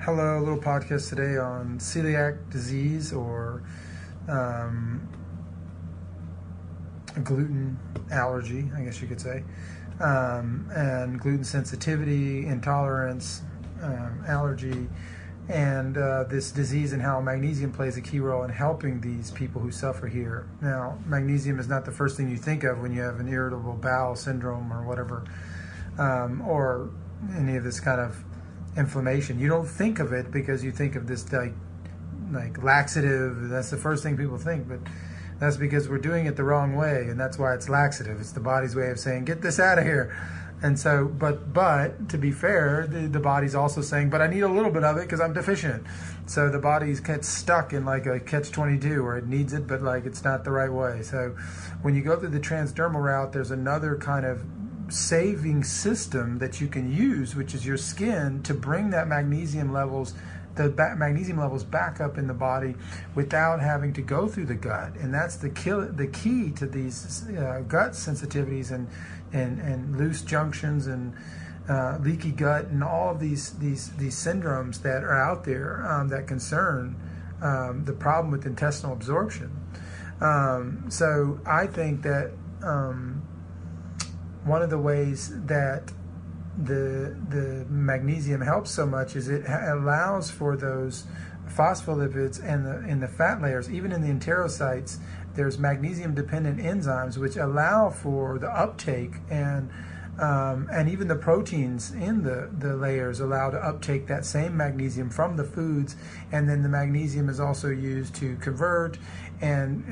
Hello, a little podcast today on celiac disease or gluten allergy, I guess you could say, and gluten sensitivity, intolerance, allergy, and this disease and how magnesium plays a key role in helping these people who suffer here. Now, magnesium is not the first thing you think of when you have an irritable bowel syndrome or whatever, or any of this kind of inflammation. You don't think of it because you think of this like laxative. That's the first thing people think, but that's because we're doing it the wrong way, and that's why it's laxative. It's the body's way of saying, get this out of here. And so, but to be fair, the body's also saying, but I need a little bit of it because I'm deficient. So the body gets stuck in like a catch-22 where it needs it, but like it's not the right way. So when you go through the transdermal route, there's another kind of saving system that you can use, which is your skin, to bring that magnesium levels back up in the body without having to go through the gut. And that's the key to these gut sensitivities and loose junctions and leaky gut and all of these syndromes that are out there that concern the problem with intestinal absorption. So I think that one of the ways that the magnesium helps so much is it allows for those phospholipids and in the fat layers, even in the enterocytes, there's magnesium dependent enzymes which allow for the uptake, and even the proteins in the layers allow to uptake that same magnesium from the foods, and then the magnesium is also used to convert and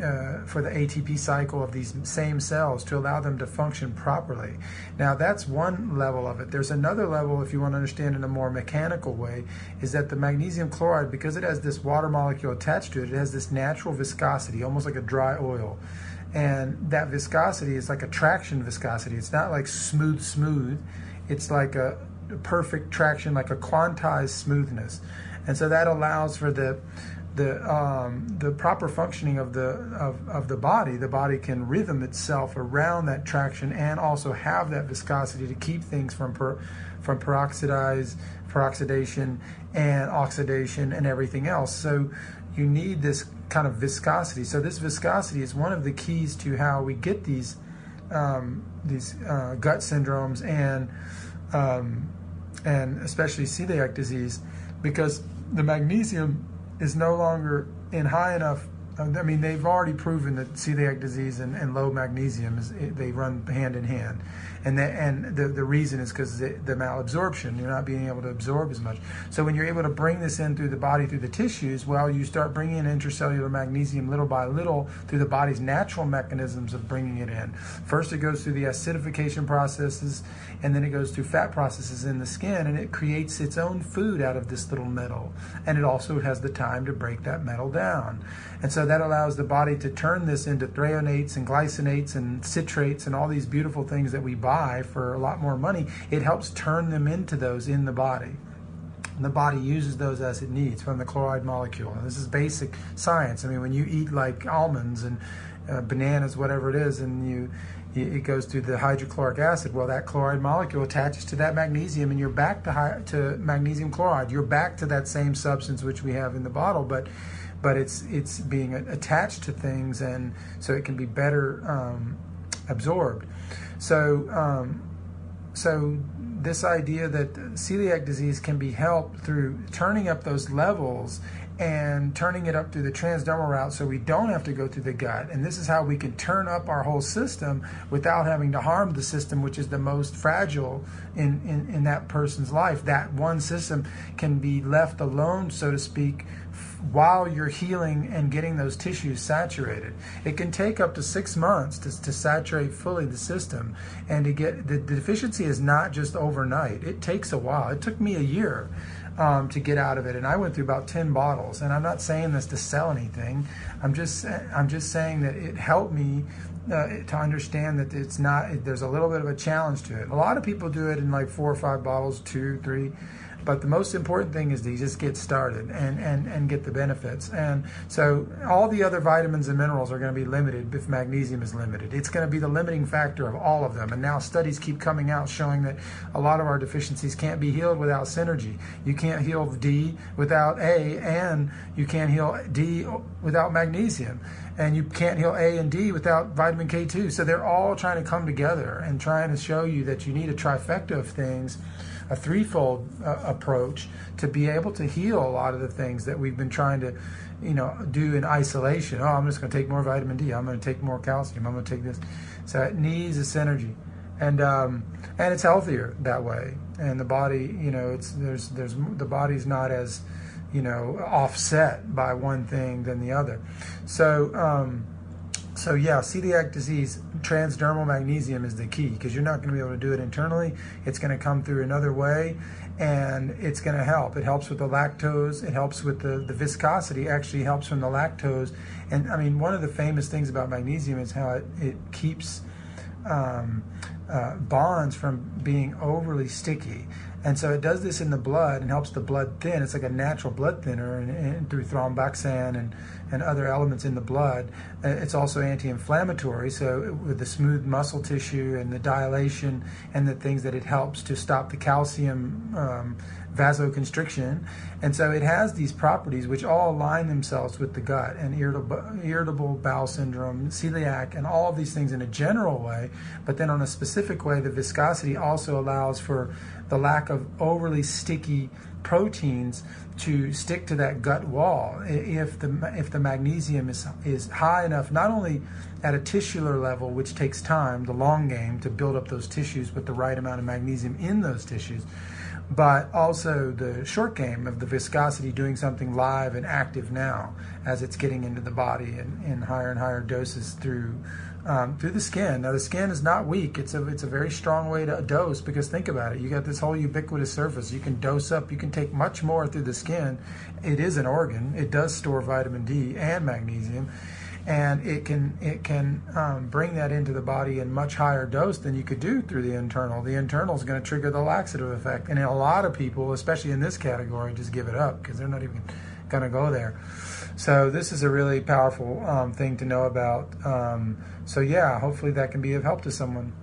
for the ATP cycle of these same cells to allow them to function properly. Now that's one level of it. There's another level, if you want to understand in a more mechanical way, is that the magnesium chloride, because it has this water molecule attached to it, it has this natural viscosity, almost like a dry oil. And that viscosity is like a traction viscosity. It's not like smooth. It's like a perfect traction, like a quantized smoothness. And so that allows for the proper functioning of the body. The body can rhythm itself around that traction and also have that viscosity to keep things from peroxidation and oxidation and everything else. So you need this kind of viscosity. So this viscosity is one of the keys to how we get these gut syndromes and especially celiac disease, because the magnesium is no longer in high enough. I mean, they've already proven that celiac disease and low magnesium they run hand in hand, and the reason is because the malabsorption. You're not being able to absorb as much. So when you're able to bring this in through the body, through the tissues, well, you start bringing in intracellular magnesium little by little through the body's natural mechanisms of bringing it in. First, it goes through the acidification processes, and then it goes through fat processes in the skin, and it creates its own food out of this little metal. And it also has the time to break that metal down. And so that allows the body to turn this into threonates and glycinates and citrates and all these beautiful things that we buy for a lot more money. It helps turn them into those in the body. And the body uses those as it needs from the chloride molecule. And this is basic science. I mean, when you eat like almonds and bananas, whatever it is, and it goes through the hydrochloric acid, well, that chloride molecule attaches to that magnesium, and you're back to magnesium chloride. You're back to that same substance which we have in the bottle, but it's being attached to things, and so it can be better absorbed. So this idea that celiac disease can be helped through turning up those levels and turning it up through the transdermal route, so we don't have to go through the gut. And this is how we can turn up our whole system without having to harm the system, which is the most fragile in that person's life. That one system can be left alone, so to speak, while you're healing and getting those tissues saturated. It can take up to 6 months to saturate fully the system, and to get the deficiency is not just overnight. It takes a while. It took me a year to get out of it, and I went through about 10 bottles. And I'm not saying this to sell anything. I'm just saying that it helped me to understand that it's not. There's a little bit of a challenge to it. A lot of people do it in like 4 or 5 bottles, 2, 3. But the most important thing is to just get started and get the benefits. And so all the other vitamins and minerals are going to be limited if magnesium is limited. It's going to be the limiting factor of all of them. And now studies keep coming out showing that a lot of our deficiencies can't be healed without synergy. You can't heal D without A, and you can't heal D without magnesium. And you can't heal A and D without vitamin K2. So they're all trying to come together and trying to show you that you need a trifecta of things, a threefold approach to be able to heal a lot of the things that we've been trying to, do in isolation. Oh, I'm just going to take more vitamin D. I'm going to take more calcium. I'm going to take this. So it needs a synergy, and it's healthier that way. And the body, the body's not as offset by one thing than the other. So yeah, celiac disease, transdermal magnesium is the key, because you're not going to be able to do it internally. It's going to come through another way, and it's going to help. It helps with the lactose. It helps with the viscosity. Actually helps from the lactose. And I mean, one of the famous things about magnesium is how it keeps bonds from being overly sticky. And so it does this in the blood and helps the blood thin. It's like a natural blood thinner, and through thromboxane and other elements in the blood. It's also anti-inflammatory, so with the smooth muscle tissue and the dilation and the things that it helps to stop the calcium vasoconstriction. And so it has these properties which all align themselves with the gut and irritable bowel syndrome, celiac, and all of these things in a general way. But then on a specific way, the viscosity also allows for the lack of overly sticky proteins to stick to that gut wall. If the magnesium is high enough, not only at a tissular level, which takes time, the long game, to build up those tissues with the right amount of magnesium in those tissues, but also the short game of the viscosity doing something live and active now as it's getting into the body in higher and higher doses through the skin. Now the skin is not weak. It's a very strong way to dose, because think about it. You got this whole ubiquitous surface. You can dose up. You can take much more through the skin. It is an organ. It does store vitamin D and magnesium. And it can bring that into the body in much higher dose than you could do through the internal. The internal is going to trigger the laxative effect. And a lot of people, especially in this category, just give it up because they're not even going to go there. So this is a really powerful thing to know about. So yeah, hopefully that can be of help to someone.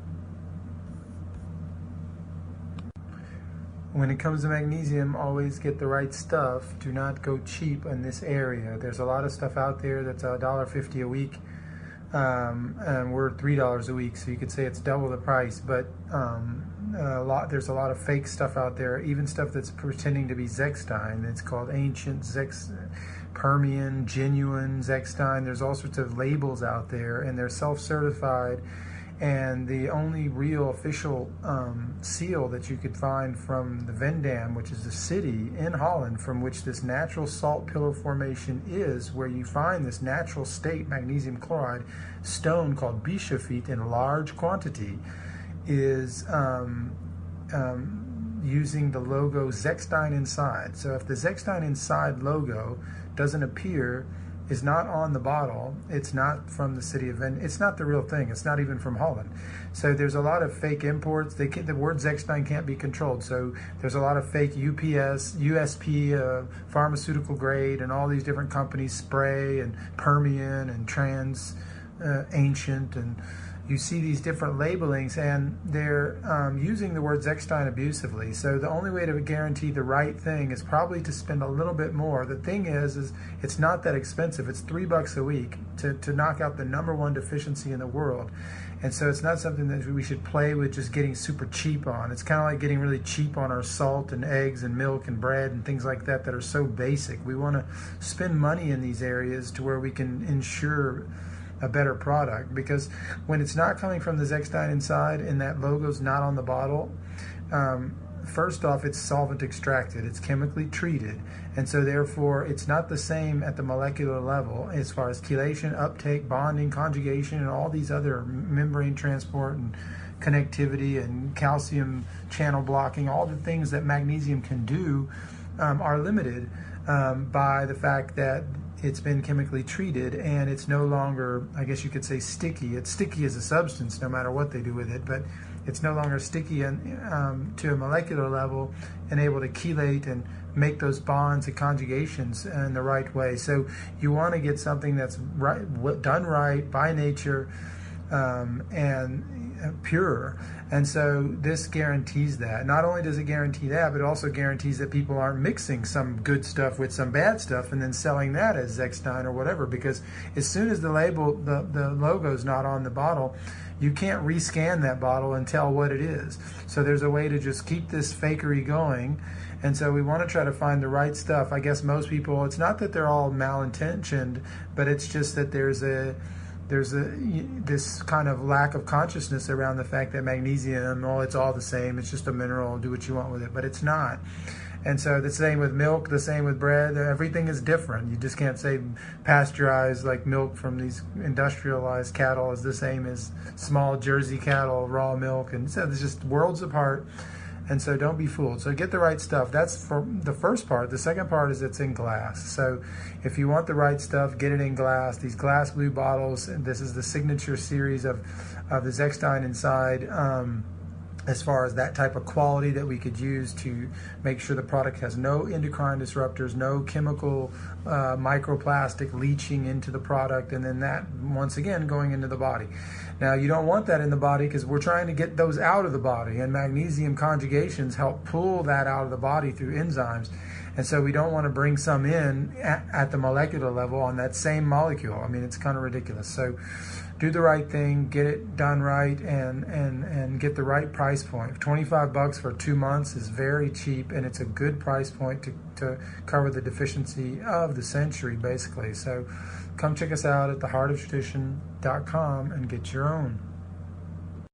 When it comes to magnesium, always get the right stuff. Do not go cheap in this area. There's a lot of stuff out there that's $1.50 a week, and we're $3 a week, so you could say it's double the price. But there's a lot of fake stuff out there, even stuff that's pretending to be Zechstein. It's called ancient Permian, genuine Zechstein. There's all sorts of labels out there, and they're self-certified. And the only real official seal that you could find from the Vendam, which is a city in Holland from which this natural salt pillow formation is, where you find this natural state magnesium chloride stone called bischofite in large quantity, is using the logo Zechstein inside. So if the Zechstein inside logo doesn't appear, is not on the bottle, it's not from the city of Venn, it's not the real thing, it's not even from Holland. So there's a lot of fake imports. The word Zechstein can't be controlled, so there's a lot of fake UPS, USP, pharmaceutical grade, and all these different companies, Spray and Permian and Trans Ancient, and you see these different labelings, and they're using the word Zechstein abusively. So the only way to guarantee the right thing is probably to spend a little bit more. The thing is it's not that expensive. It's $3 a week to knock out the #1 deficiency in the world. And so it's not something that we should play with just getting super cheap on. It's kind of like getting really cheap on our salt and eggs and milk and bread and things like that are so basic. We want to spend money in these areas to where we can ensure a better product, because when it's not coming from the Zechstein inside and that logo's not on the bottle, first off, it's solvent extracted, it's chemically treated, and so therefore it's not the same at the molecular level as far as chelation, uptake, bonding, conjugation, and all these other membrane transport and connectivity and calcium channel blocking. All the things that magnesium can do are limited by the fact that it's been chemically treated, and it's no longer, I guess you could say, sticky. It's sticky as a substance no matter what they do with it, but It's no longer sticky and to a molecular level and able to chelate and make those bonds and conjugations in the right way. So you want to get something that's done right by nature and pure. And so this guarantees that. Not only does it guarantee that, but it also guarantees that people aren't mixing some good stuff with some bad stuff and then selling that as Zechstein or whatever, because as soon as the label, the logo's not on the bottle, you can't rescan that bottle and tell what it is. So there's a way to just keep this fakery going. And so we want to try to find the right stuff. I guess most people, it's not that they're all malintentioned, but it's just that there's this kind of lack of consciousness around the fact that magnesium, oh, it's all the same, it's just a mineral, do what you want with it, but it's not. And so the same with milk, the same with bread, everything is different. You just can't say pasteurized like milk from these industrialized cattle is the same as small Jersey cattle, raw milk, and so it's just worlds apart. And so don't be fooled. So get the right stuff. That's for the first part. The second part is it's in glass. So if you want the right stuff, get it in glass. These glass blue bottles, and this is the signature series of the Zechstein inside, as far as that type of quality that we could use to make sure the product has no endocrine disruptors, no chemical microplastic leaching into the product, and then that, once again, going into the body. Now, you don't want that in the body because we're trying to get those out of the body, and magnesium conjugations help pull that out of the body through enzymes. And so we don't want to bring some in at the molecular level on that same molecule. I mean, it's kind of ridiculous. So do the right thing, get it done right, and get the right price point. $25 for 2 months is very cheap, and it's a good price point to cover the deficiency of the century, basically. So come check us out at theheartoftradition.com and get your own.